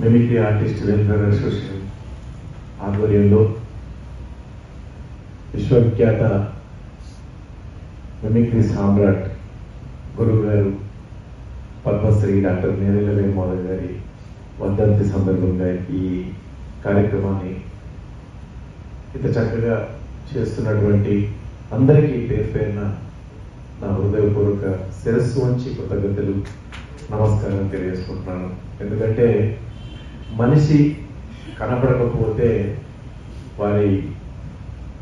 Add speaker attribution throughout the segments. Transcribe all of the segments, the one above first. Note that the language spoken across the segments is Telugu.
Speaker 1: మిమిక్రీ ఆర్టిస్ట్ వెల్ఫేర్ అసోసియేషన్ ఆధ్వర్యంలో విశ్వవిఖ్యాత మిమిక్రీ సామ్రాట్ గురువు గారు పద్మశ్రీ డాక్టర్ నేరెళ్ల వేణుమాధవ్ గారి వర్ధంతి సందర్భంగా ఈ కార్యక్రమాన్ని ఇంత చక్కగా చేస్తున్నటువంటి అందరికీ పేరు పేరున నా హృదయపూర్వక శిరస్సు వంచి కృతజ్ఞతలు నమస్కారం తెలియజేసుకుంటున్నాను. ఎందుకంటే మనిషి కనపడకపోతే వారి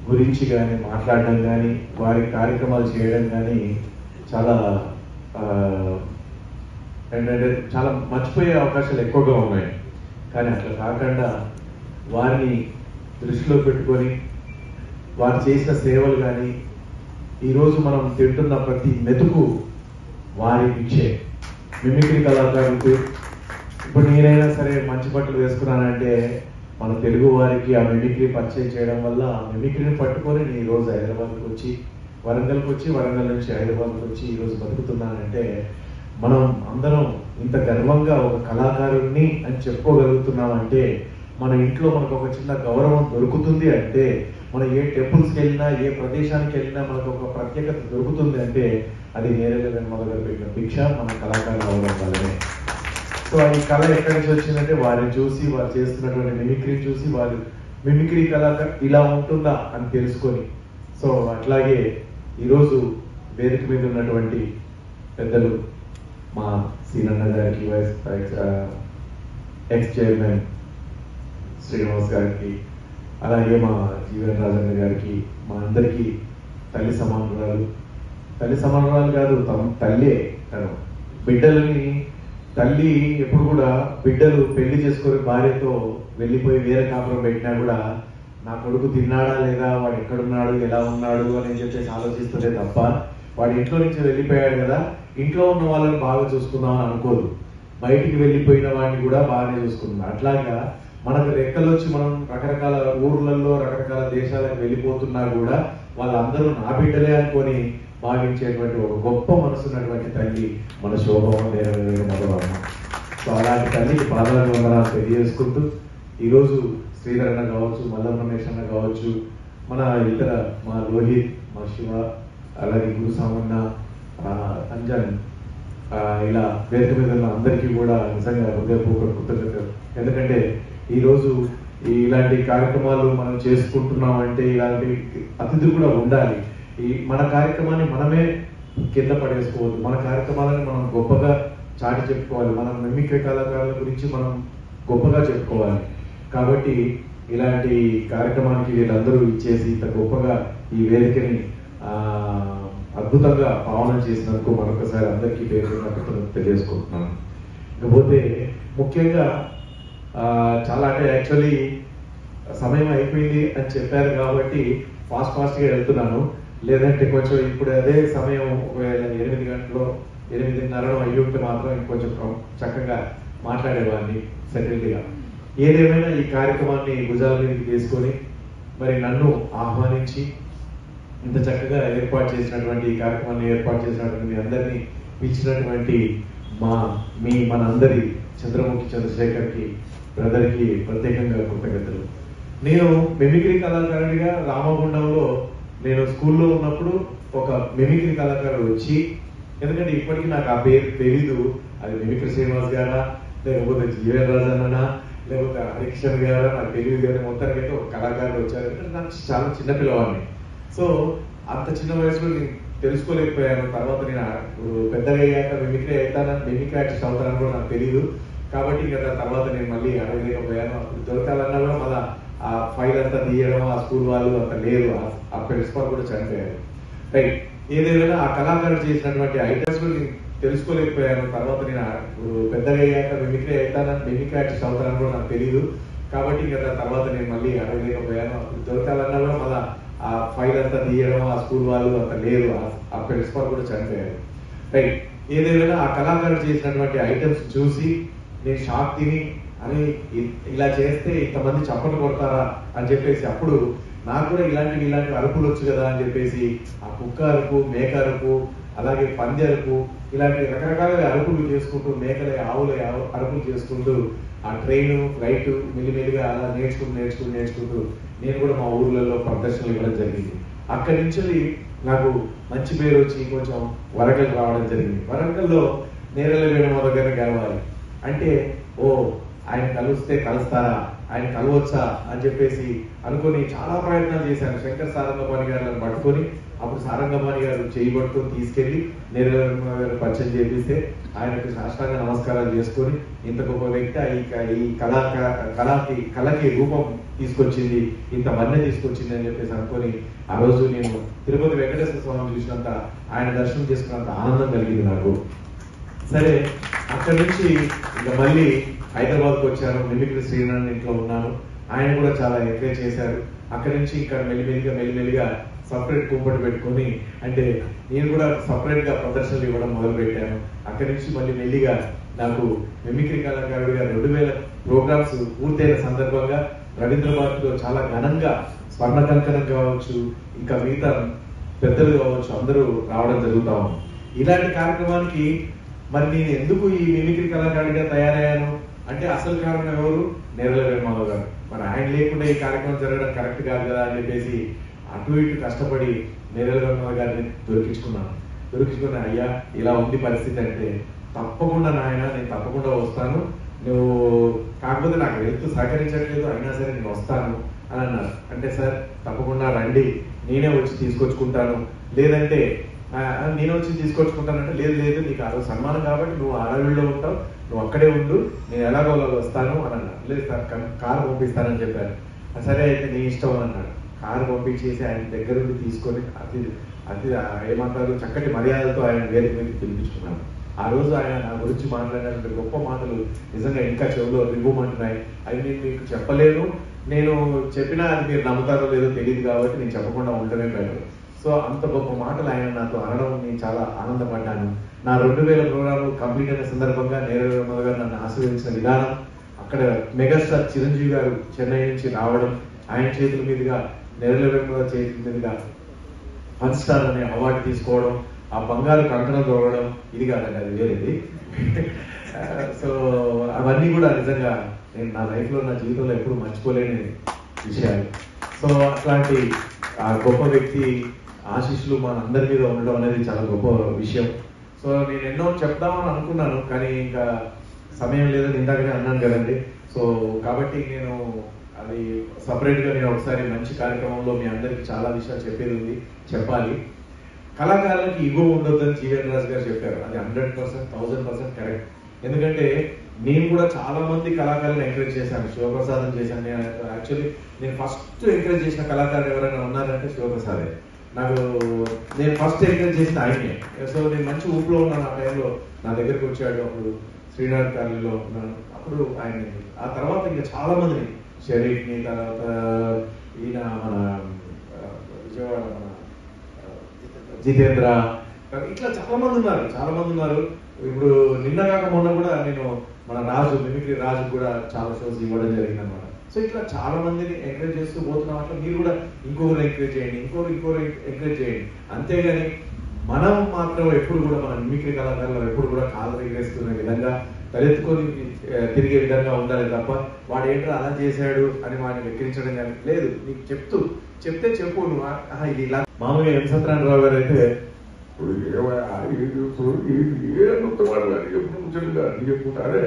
Speaker 1: గురించి కానీ మాట్లాడడం కానీ వారి కార్యక్రమాలు చేయడం కానీ చాలా ఏంటంటే చాలా మర్చిపోయే అవకాశాలు ఎక్కువగా ఉన్నాయి. కానీ అట్లా కాకుండా వారిని దృష్టిలో పెట్టుకొని వారు చేసిన సేవలు కానీ ఈరోజు మనం తింటున్న ప్రతి మెతుకు వారి పిచ్చే. మిమిక్రీ కళాకారులకు ఇప్పుడు నేనైనా సరే మంచి బట్టలు వేసుకున్నానంటే మన తెలుగు వారికి ఆ మిమిక్రీ పరిచయం చేయడం వల్ల ఆ మిమిక్రీని పట్టుకొని నేను ఈరోజు హైదరాబాద్కి వచ్చి వరంగల్కి వచ్చి వరంగల్ నుంచి హైదరాబాద్కి వచ్చి ఈరోజు బతుకుతున్నానంటే మనం అందరం ఇంత గర్వంగా ఒక కళాకారుణ్ణి అని చెప్పుకోగలుగుతున్నామంటే మన ఇంట్లో మనకు ఒక చిన్న గౌరవం దొరుకుతుంది అంటే మనం ఏ టెంపుల్స్కి వెళ్ళినా ఏ ప్రదేశానికి వెళ్ళినా మనకు ఒక ప్రత్యేకత దొరుకుతుంది అంటే అది నేరెళ్ల వేణుమాధవ్ గారు పెట్టిన భిక్ష మన కళాకారులు అవడం వల్లనే. సో ఈ కళ ఎక్కడి నుంచి వచ్చిందంటే వారిని చూసి వారు చేస్తున్నటువంటి మిమిక్రీని చూసి వారు మిమిక్రీ కళాకారు ఇలా ఉంటుందా అని తెలుసుకొని సో అట్లాగే ఈరోజు వేదిక మీద ఉన్నటువంటి పెద్దలు మా సీనన్న గారికి ఎక్స్ చైర్మన్ శ్రీనివాస్ గారికి అలాగే మా జీవన్ రాజన్న గారికి మా అందరికీ తల్లి సమానురాలు కాదు తల్లే తను బిడ్డలని తల్లి ఎప్పుడు కూడా బిడ్డలు పెళ్లి చేసుకొని భార్యతో వెళ్ళిపోయి వేరే కాపురం పెట్టినా కూడా నా కొడుకు తిన్నాడా లేదా వాడు ఎక్కడున్నాడు ఎలా ఉన్నాడు అని చెప్పేసి ఆలోచిస్తుంటే తప్ప వాడు ఇంట్లో నుంచి వెళ్ళిపోయాడు కదా ఇంట్లో ఉన్న వాళ్ళని బాగా చూసుకుందామని అనుకోదు. బయటికి వెళ్ళిపోయిన వాడిని కూడా బాగానే చూసుకుందాం. అట్లాగా మనకు రెక్కలు వచ్చి మనం రకరకాల ఊర్లలో రకరకాల దేశాలకు వెళ్ళిపోతున్నా కూడా వాళ్ళందరూ నా బిడ్డలే అనుకొని భావించేటువంటి ఒక గొప్ప మనసున్నటువంటి తల్లి మన శోభమ్మ మొదలమ్మ. సో అలాంటి తల్లికి పాదాభివందనాలు తెలియజేసుకుంటూ ఈరోజు శ్రీధర్ అన్న కావచ్చు, మల్లన్న రమేష్ అన్న కావచ్చు, మన ఇతర మా లోహిత్, మా శివ, అలాగే గురుసామన్న, అంజన్, ఇలా వేదిక మీద ఉన్న అందరికీ కూడా నిజంగా హృదయపూర్వక కృతజ్ఞతలు. ఎందుకంటే ఈరోజు ఇలాంటి కార్యక్రమాలు మనం చేసుకుంటున్నాం అంటే ఇలాంటి అతిథులు కూడా ఉండాలి. ఈ మన కార్యక్రమాన్ని మనమే కింద పడేసుకోవద్దు. మన కార్యక్రమాలను మనం గొప్పగా చాటి చెప్పుకోవాలి. మన మిమిక్రీ కళాకారుల గురించి మనం గొప్పగా చెప్పుకోవాలి. కాబట్టి ఇలాంటి కార్యక్రమానికి వీళ్ళందరూ ఇచ్చేసి ఇంత గొప్పగా ఈ వేదికని అద్భుతంగా పావనం చేసినందుకు మరొకసారి అందరికీ పేరు తెలియజేసుకుంటున్నాను. ఇకపోతే ముఖ్యంగా చాలా అంటే యాక్చువల్లీ సమయం అయిపోయింది అని చెప్పారు కాబట్టి ఫాస్ట్గా వెళ్తున్నాను. లేదంటే కొంచెం ఇప్పుడు అదే సమయం 8 గంటలు 8:30 అయ్యి ఉంటే మాత్రం ఇంకొంచెం చక్కగా మాట్లాడేవాడిని సెటిల్డ్గా. ఏదేమైనా ఈ కార్యక్రమాన్ని భుజాల మీదకి తీసుకొని మరి నన్ను ఆహ్వానించి ఇంత చక్కగా ఏర్పాటు చేసినటువంటి ఈ కార్యక్రమాన్ని ఏర్పాటు చేసినటువంటి మీ అందరినీ పిలిచినటువంటి మనందరి చంద్రముఖి చంద్రశేఖర్కి బ్రదర్కి ప్రత్యేకంగా కృతజ్ఞతలు. నేను మిమిక్రీ కళాకారుడిగా రామగుండంలో నేను స్కూల్లో ఉన్నప్పుడు ఒక మిమిక్రీ కళాకారుడు వచ్చి, ఎందుకంటే ఇప్పటికీ నాకు ఆ పేరు తెలీదు, అది మిమిక్రీ శ్రీనివాస్ గారా లేకపోతే జీవన్ రాజన్న లేకపోతే హరికిషన్ గారా నాకు తెలియదు. కానీ మొత్తానికి అయితే ఒక కళాకారుడు వచ్చారు. నాకు చాలా చిన్న పిల్లవాడిని. సో అంత చిన్న వయసులో నేను తెలుసుకోలేకపోయాను. తర్వాత నేను పెద్దగా అయ్యాక మిమిక్రీ ఆర్టిస్ట్ అవుతానని కూడా నాకు తెలియదు. కాబట్టి ఇంకా దాని తర్వాత నేను మళ్ళీ అడగలేకపోయాను. అప్పుడు దొరకాలన్నా కూడా మళ్ళీ ఆ ఫైల్ అంతా తీయడం ఆ స్కూల్ వాళ్ళు అంత లేరు. ఆ ప్రిన్సిపాల్ కూడా చనిపోయారు. రైట్, ఏదేమైనా ఆ కళాకారుడు చేసినటువంటి ఐటమ్స్ కూడా నేను తెలుసుకోలేకపోయాను. తర్వాత నేను పెద్దగా అయ్యాక మిమిక్రీ ఆర్టిస్ట్ అవుతానని కూడా నాకు తెలియదు. కాబట్టి ఇంకా దాని తర్వాత నేను మళ్ళీ అడగలేకపోయాను. అప్పుడు దొరకాలన్నా కూడా మళ్ళీ ఆ ఫైల్ అంతా తీయడం ఆ స్కూల్ వాళ్ళు అంత లేరు. ఆ ప్రిన్సిపాల్ కూడా చనిపోయారు. రైట్, ఏదేమైనా ఆ కళాకారుడు చేసినటువంటి ఐటమ్స్ చూసి నేను షాక్ తిని అని ఇలా చేస్తే ఇంతమంది చప్పట్లు కొడతారా అని చెప్పేసి అప్పుడు నాకు కూడా ఇలాంటి అరుపులు వచ్చు కదా అని చెప్పేసి ఆ కుక్క అరుపు, మేక అరుపు, అలాగే పంది అరుపు, ఇలాంటి రకరకాలుగా అరుపులు చేసుకుంటూ, మేకల ఆవుల అరుపులు చేసుకుంటూ ఆ ట్రైన్ ఫ్లైట్ మెల్లిమెల్లిగా అలా నేర్చుకుంటూ నేను కూడా మా ఊర్లలో ప్రదర్శనలు ఇవ్వడం జరిగింది. అక్కడి నుంచి నాకు మంచి పేరు వచ్చి కొంచెం వరంగల్ రావడం జరిగింది. వరంగల్లో నేరెళ్ళ వేణుమాధవ్ గారిని గెలవాలి అంటే, ఓ ఆయన కలుస్తారా, ఆయన కలవచ్చా అని చెప్పేసి అనుకుని చాలా ప్రయత్నాలు చేశాను. శంకర్ సారంగపాణి గారిని పట్టుకొని, అప్పుడు సారంగపాణి గారు చేయి పట్టుకొని తీసుకెళ్లి నేరెళ్ళ వేణుమాధవ్ గారు పరిచయం చేపిస్తే ఆయనకు సాష్టాంగ నమస్కారాలు చేసుకొని, ఇంత గొప్ప వ్యక్తి ఈ కళకి రూపం తీసుకొచ్చింది, ఇంత మన్నె తీసుకొచ్చింది అని చెప్పేసి అనుకొని, ఆ రోజు నేను తిరుపతి వెంకటేశ్వర స్వామిని చూసినంత, ఆయన దర్శనం చేసుకున్నంత ఆనందం కలిగింది నాకు. సరే, అక్కడి నుంచి ఇంకా మళ్ళీ హైదరాబాద్కి వచ్చాను. మిమిక్రీ శ్రీనారాయణ ఇంట్లో ఉన్నాను. ఆయన కూడా చాలా ఎంకరేజ్ చేశారు. అక్కడి నుంచి ఇక్కడ మెల్లిమెల్లిగా సపరేట్ కుంపటి పెట్టుకొని, అంటే నేను కూడా సపరేట్ గా ప్రదర్శనలు ఇవ్వడం మొదలు పెట్టాను. అక్కడి నుంచి మళ్ళీ మెల్లిగా నాకు మిమిక్రీ కళాకారుడిగా 2000 ప్రోగ్రామ్స్ పూర్తయిన సందర్భంగా రవీంద్ర భారతిలో చాలా ఘనంగా స్వర్ణ కంకణం కావచ్చు, ఇంకా మిగతా పెద్దలు కావచ్చు, అందరూ రావడం జరుగుతా ఉంది. ఇలాంటి కార్యక్రమానికి మరి నేను ఎందుకు ఈ మిమిక్రీ కళాకారుడిగా తయారయ్యాను అంటే అసలు కారణం ఎవరు? నేరెళ్ళ వేణుమాధవ్ గారు. మరి ఆయన లేకుండా ఈ కార్యక్రమం జరగడం కరెక్ట్ కాదు కదా అని చెప్పేసి అటు ఇటు కష్టపడి నేరెళ్ళ వేణుమాధవ్ గారిని దొరికించుకున్నా. అయ్యా ఇలా ఉంది పరిస్థితి అంటే, తప్పకుండా నాయన, నేను తప్పకుండా వస్తాను, నువ్వు కాకపోతే నాకు హెల్త్ సహకరించట్లేదు, అయినా సరే నేను వస్తాను అని అన్నారు. అంటే సార్ తప్పకుండా రండి, నేనే వచ్చి తీసుకొచ్చుకుంటాను, లేదంటే నేను వచ్చి తీసుకొచ్చుకుంటానంటే, లేదు నీకు ఆ రోజు సన్మానం కాబట్టి నువ్వు అడవిలో ఉంటావు, నువ్వు అక్కడే ఉండు, నేను ఎలాగో వస్తాను అని అన్నాడు. లేదు సార్ కారు పంపిస్తానని చెప్పారు. సరే అయితే నీ ఇష్టం అని అన్నాడు. కారు పంపించేసి ఆయన దగ్గర నుండి తీసుకొని అతి ఏమంటారు చక్కటి మర్యాదలతో ఆయన వేదిక మీద పిలిపించుకున్నాను. ఆ రోజు ఆయన నా గురించి మాట్లాడిన గొప్ప మాటలు నిజంగా ఇంకా చెవులో రివ్వుమంటున్నాయి. అవి నేను మీకు చెప్పలేను, నేను చెప్పినా అది మీరు నమ్ముతారో లేదో తెలియదు కాబట్టి నేను చెప్పకుండా ఉండడమే బెటర్. సో అంత గొప్ప మాటలు ఆయన నాతో అనడం నేను చాలా ఆనందపడ్డాను. నా 2000 ప్రోగ్రామ్ కంప్లీట్ అయిన సందర్భంగా నేరెళ్ళ వేణుమాధవ్ గారు నన్ను ఆశీర్వదించిన విధానం, అక్కడ మెగాస్టార్ చిరంజీవి గారు చెన్నై నుంచి రావడం, ఆయన చేతుల మీదుగా నేరెళ్ళ వేణుమాధవ్ చేతుల మీదుగా ఫన్ స్టార్ అనే అవార్డు తీసుకోవడం, ఆ బంగారు కంకణం దొరకడం, ఇది కాదండి, అది వేరేది. సో అవన్నీ కూడా నిజంగా నేను నా లైఫ్లో, నా జీవితంలో ఎప్పుడు మర్చిపోలేని విషయాలు. సో అట్లాంటి ఆ గొప్ప వ్యక్తి ఆశీస్సులు మనందరి మీద ఉండడం అనేది చాలా గొప్ప విషయం. సో నేను ఎన్నో చెప్దామని అనుకున్నాను, కానీ ఇంకా సమయం లేదని ఇందాకనే అన్నాను కదండి. సో కాబట్టి నేను అది సపరేట్గా నేను ఒకసారి మంచి కార్యక్రమంలో మీ అందరికి చాలా విషయాలు చెప్పాలి. కళాకారులకి ఇగో ఉండొద్దని జీవన్ రాజు గారు చెప్పారు. అది 100%, 1000% కరెక్ట్. ఎందుకంటే నేను కూడా చాలా మంది కళాకారులను ఎంకరేజ్ చేశాను, శివప్రసాదం చేశాను. నేను ఫస్ట్ ఎంకరేజ్ చేసిన కళాకారులు ఎవరైనా ఉన్నారంటే శివప్రసాదే. నేను ఫస్ట్ ఎంకరేజ్ చేసిన ఆయనే. సో నేను మంచి ఊపులో ఉన్నాను. ఆ టైంలో నా దగ్గరికి వచ్చాడు, అప్పుడు శ్రీనాథ్ కాలనీలో ఉన్నాను. అప్పుడు ఆయన, ఆ తర్వాత ఇంకా చాలా మందిని, షరీఫ్ని, తర్వాత ఈయన మన విజయవాడ మన జితేంద్ర, ఇట్లా చాలా మంది ఉన్నారు. ఇప్పుడు నిన్న కాక మొన్న కూడా నేను మన మిమిక్రీ రాజు కూడా చాలా షోస్ ఇవ్వడం జరిగింది అనమాట. సో ఇట్లా చాలా మందిని ఎంకరేజ్ చేస్తూ పోతున్నాం. అట్లా మీరు కూడా ఇంకొకరు ఎంకరేజ్ చేయండి, ఇంకొకరు ఎంకరేజ్ చేయండి. అంతేగాని మనం మాత్రం ఎప్పుడు కూడా మన మిమిక్రీ కళాకారులు ఎప్పుడు కూడా కాలు ఎగరేసుకునే విధంగా, తలెత్తుకొని తిరిగే విధంగా ఉండాలి తప్ప, వాడు ఏంటో అలా చేశాడు అని వాడిని వెక్కిరించడం కానీ లేదు. నీకు చెప్తే చెప్పు నువ్వు ఇది ఇలా. మామూలుగా ఎం సత్యనారాయణరావు గారు అయితే చెప్పుకుంటారే,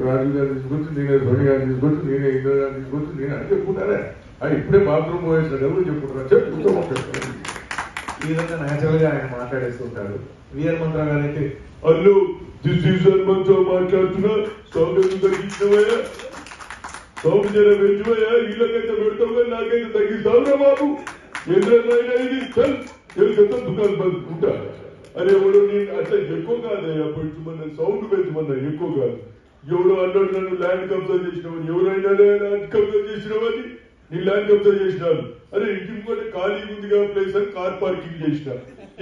Speaker 1: రాజు గారు తీసుకొచ్చి నేనే, ధోని గారు తీసుకొచ్చి నేనే, ఇంద్ర గారు తీసుకొచ్చి నేను అని చెప్పుకుంటారే, అది ఇప్పుడే బాత్రూమ్ పోయేసిన ఎవరు చెప్పుకుంటారు, చెప్పుకుంటాం. ఈ విధంగా న్యాచురల్ గా ఆయన మాట్లాడేస్తుంటాడు. విఆర్ మంత్రాలు గారు అయితే అల్లు హనుమంతో మాట్లాడుతున్నా, సౌండ్ తగ్గించవయ్యా, సౌండ్ జర పెంచవయ్యా, వీళ్ళకైతే పెడతావు కానీ నాకైతే తగ్గిస్తావురా బాబు, ఎందుకైనా ఇది చెప్తా దుకాణం బంద్ ఉంటా. అరే ఎవడో నేను అట్లా ఎక్కువ కాదయ్యా పెంచమన్నా, సౌండ్ పెంచమన్నా, ఎక్కువ కాదు. ఎవడో అన్నాడు నన్ను ల్యాండ్ కబ్జా చేసినావని, ఎవరైనా ల్యాండ్ కబ్జా చేసినావని, నీ ల్యాండ్ కబ్జా చేసినాను. అరే ఇంటి కూడా ఖాళీ ఉందిగా ప్లేస్ అని కార్ పార్కింగ్ చేసిన,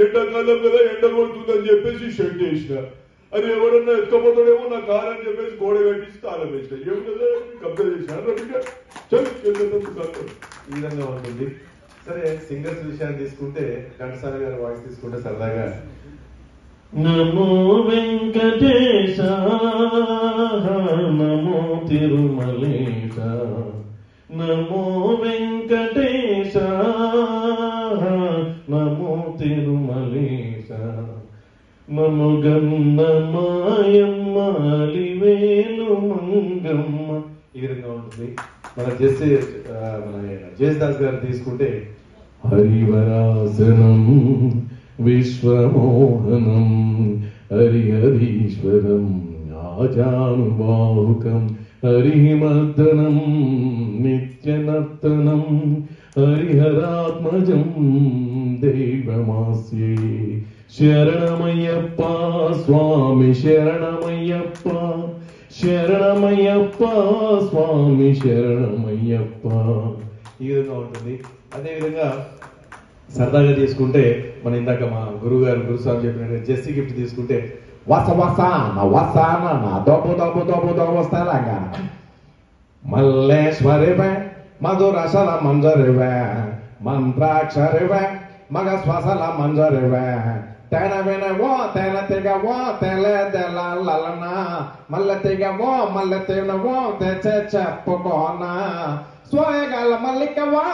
Speaker 1: ఎండాకాలం కదా ఎండ కొడుతుందని చెప్పేసి షెడ్ చేసిన. అది ఎవరన్నా ఎత్తుకపోతాడేమో నా కార్ అని చెప్పేసి గోడ కట్టించి తాళం వేసిన, ఏమిటో కబ్జా చేసిన. ఈ విధంగా ఉంటుంది. సరే సింగర్స్ విషయాన్ని తీసుకుంటే ఘంటసాల గారి వాయిస్ తీసుకుంటే సరదాగా
Speaker 2: నమో వెంకటేశ నమో తిరుమలేశ నమో వెంకటేశ నమో తిరుమలేశ నమో గన్నమాయమ్మ అలివేలు మంగమ్మ.
Speaker 1: ఈ విధంగా ఉంటుంది. మన జయదాస్ గారు తీసుకుంటే
Speaker 2: హరివరాసనం విశ్వమోహనం హరిహరీశ్వరం ఆజానుబాహుకం హరిమర్దనం నిత్యనర్తనం హరిహరాత్మజం దైవమాస్యే. శరణమయ్యప్ప స్వామి శరణమయ్యప్ప శరణమయ్యప్ప స్వామి శరణమయ్యప్ప.
Speaker 1: ఈ విధంగా ఉంటుంది. అదేవిధంగా సరదాగా తీసుకుంటే మన ఇందాక మా గురుస్వామి చెప్పినట్టు జెస్సీ గిఫ్ట్ తీసుకుంటే వసాన మల్లేశ్వరివే మధురసల మంజరివే మంత్రాక్షరివే మగ శ్వాసల మంజరివే తెన వినవో తెన తెగవో తెలే తెలన మల్లె తెగవో మల్లె తినవో తెచ్చే చెప్పుకోనా స్వయగాల మల్లికవా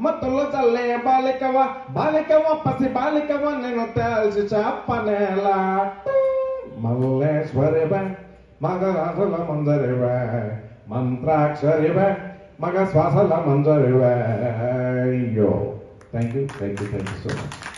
Speaker 1: మత్తులు చల్లే బాలికవా బాలికవా పసి బాలికవా నేను తెలిసి చెప్పనేలా. మల్లేశ్వరివే మగ రాసల మంజరివే మంత్రాక్షరివే మగ శ్వాసల మంజరివే. అయ్యో థ్యాంక్ యూ సో మచ్.